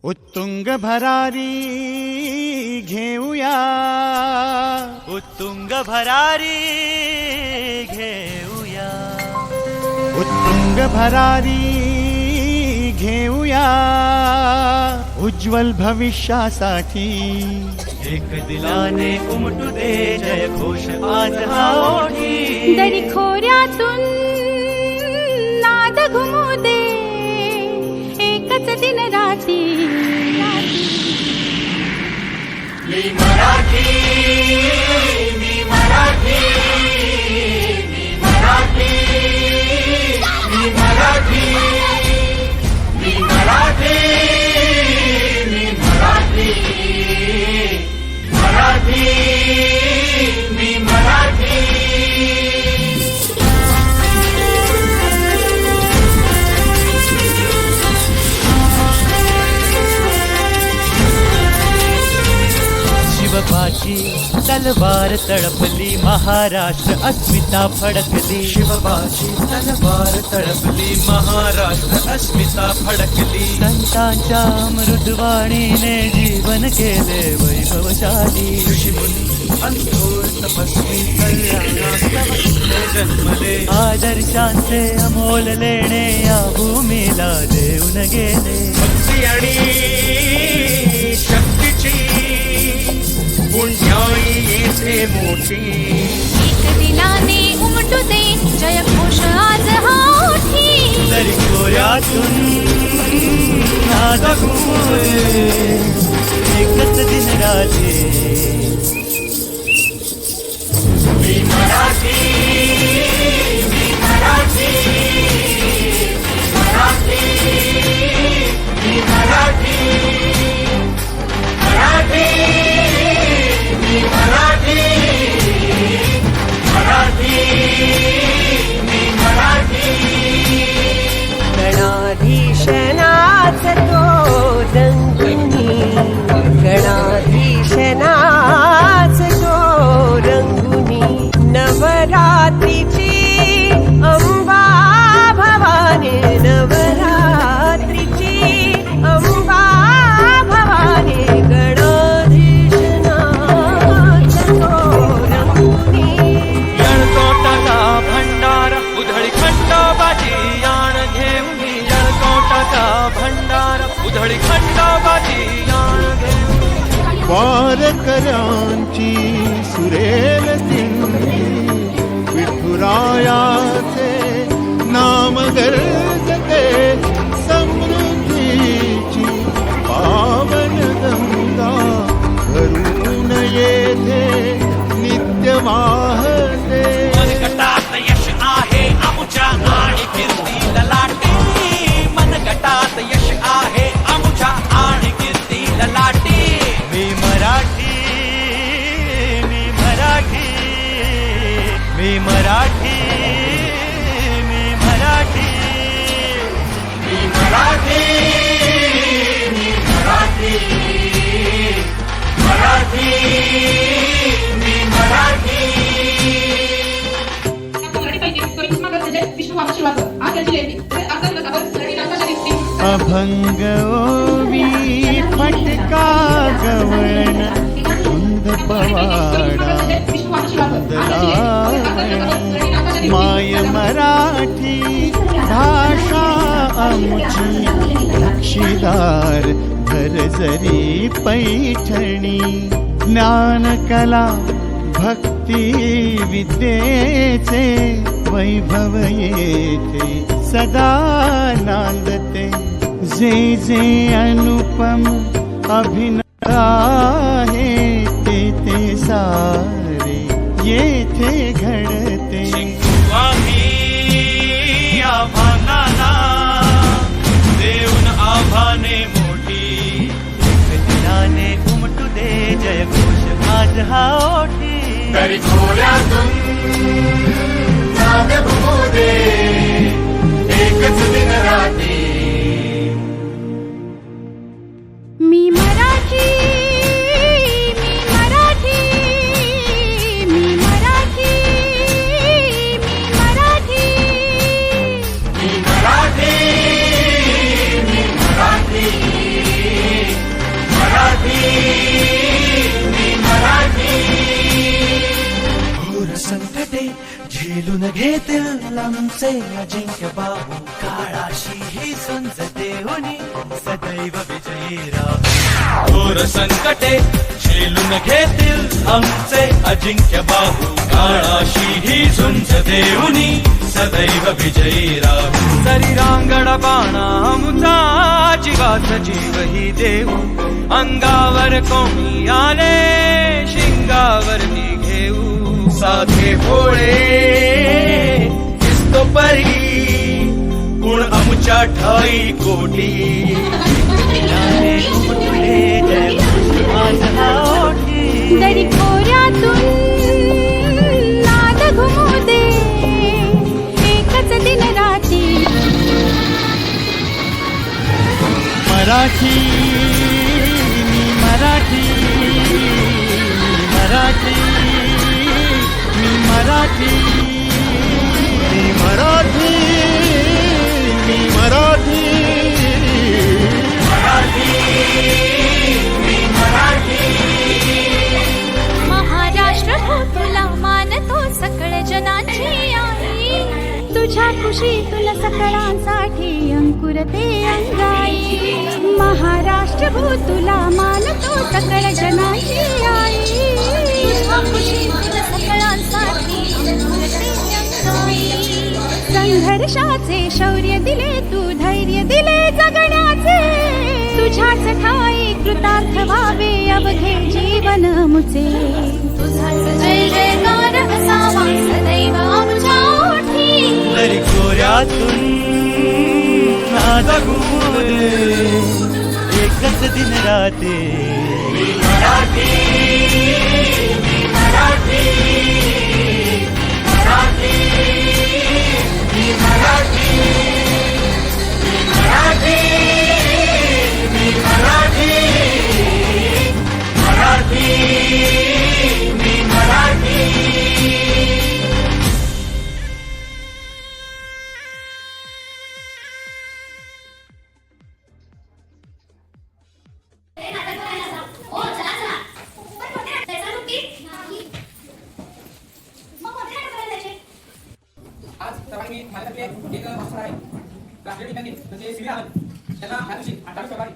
उत्तुंग भरारी घेऊया, उत्तुंग भरारी घेऊया, उत्तुंग भरारी घेऊया, उज्ज्वल भविष्यासाठी एक दिलाने उमटू दे जय घोष आज हा ओठी. दरी खोऱ्यातून नाद घुमू दे एकच दिन राती. मी मराठी, मी मराठी, मी मराठी, मी मराठी, मी मराठी, मी मराठी, मराठी, मी मराठी. शिवबाची तलवार तळपली, महाराष्ट्र अस्मिता फडकली. शिवबाची तलवार तळपली, महाराष्ट्र अस्मिता फडकली. संतांच्या मृदवाणीने जीवन केले वैभवशाली. ऋषीमुनी अंथोर तपस्वी कल्याणास्तव जन्मले. आदर्शांचे अमोल लेणे या भूमीला देऊन गेले. भक्ती आणि शक्तीची पुण्याई येथे मोठी. एक दिलाने उमटू दे जय घोष आज हा ओठी. दरी खोऱ्यातून नाद घुमू दे एकच दिन राती. मी मराठी, मी मराठी, मराठी, मी मराठी, मराठी, मी मराठी, मराठी, मी मराठी. गणाधीशनाच तो रंगुनी, गणाधीशनाच तो रंगुनी. नवरात्रीची अंबा भवानी, नवरात्रीची अंबा भवानी. गणाधीशनाच तो रंगुनी. जळकोटाचा भंडार उधळी खंडोबाची याण घेऊन. जळकोटाचा भंडार उधळी खंडोबाची याण घेऊन. वारकऱ्यांची सुरेल दिंडी, विठुरायाचे नाम गर्जते. समृद्धीची पावन गंगा भरून येथे नित्य वाहते. मनगटात यश आहे आमुच्या आणि कीर्ती ललाटे. मनगटात यश आहे आमुच्या आणि कीर्ती ललाटे. मी मराठी, मी मराठी, मी मराठी, मी मराठी, मी मराठी, मी मराठी, मराठी, मी मराठी. अभंग ओवी फटका गवळण, धुंद पवाडा माय मराठी भाषा आमची. साक्षीदार धरजरी पैठणी. ज्ञान कला भक्ती विद्येचे वैभव येथे सदा नांदते. जे जे अनुपम अभिनय आहे ते ते सारे येथे घडते. आम्ही आव्हानाला देऊन आव्हाने मोठी. दिलाने उमटू दे जय घोष आज हा ओठी. तरी खोऱ्यातून नाद घुमू दे एकच दिन राती. मी मराठी, मी मराठी, मी मराठी, मी मराठी, मी मराठी, मी मराठी, आमचे अजिंक्य बाहू काळाशी ही झुंज देऊनी सदैव विजयी राहू घोर संकटे झेलून घेतील आमचे अजिंक्य बाहू काळाशी ही झुंज देऊनी सदैव विजयी राहू जरी रांगड बाणा आमचा जीवाचा जीव ही देऊ अंगावर कोणी आले शिंगावर ती घेऊ साधे भोळे दिसतो परी गुण आमच्या ठाई कोटी दिलाने उमटले जय घोष आज हा ओठी दरी खोऱ्यातून नाद घुमू दे एकच दिन राती मराठी मी मराठी मराठी मी मराठी मी मराठी मी मराठी महाराष्ट्र हो तुला मानतो सकळ जनाची आई तुझ्या खुशी तुला सकळांसाठी अंकुरते अंगाई महाराष्ट्र हो तुला मानतो सकळ जनाची आई तुझ्या खुशी तुला सकळांसाठी अंकुरते अंगाई संघर्षाचे शौर्य दिले तू धैर्य दिले जगण्याचे तुझ्याच ठाई कृतार्थ व्हावे अवघे जीवन मुचे तुझाच जय जयकार असावा सदैव आमच्या ओठी तरी खोऱ्यातून नाद घुमू दे एकच दिन राहते मराठी मराठी मराठी मराठी मराठी मराठी मराठी मराठी आज सर्वांनी माझ्याकडे एक भाषण आहे राष्ट्रीय विज्ञानी म्हणजे सी.व्ही. रामन त्यांना ह्या दिवशी 28 फेब्रुवारी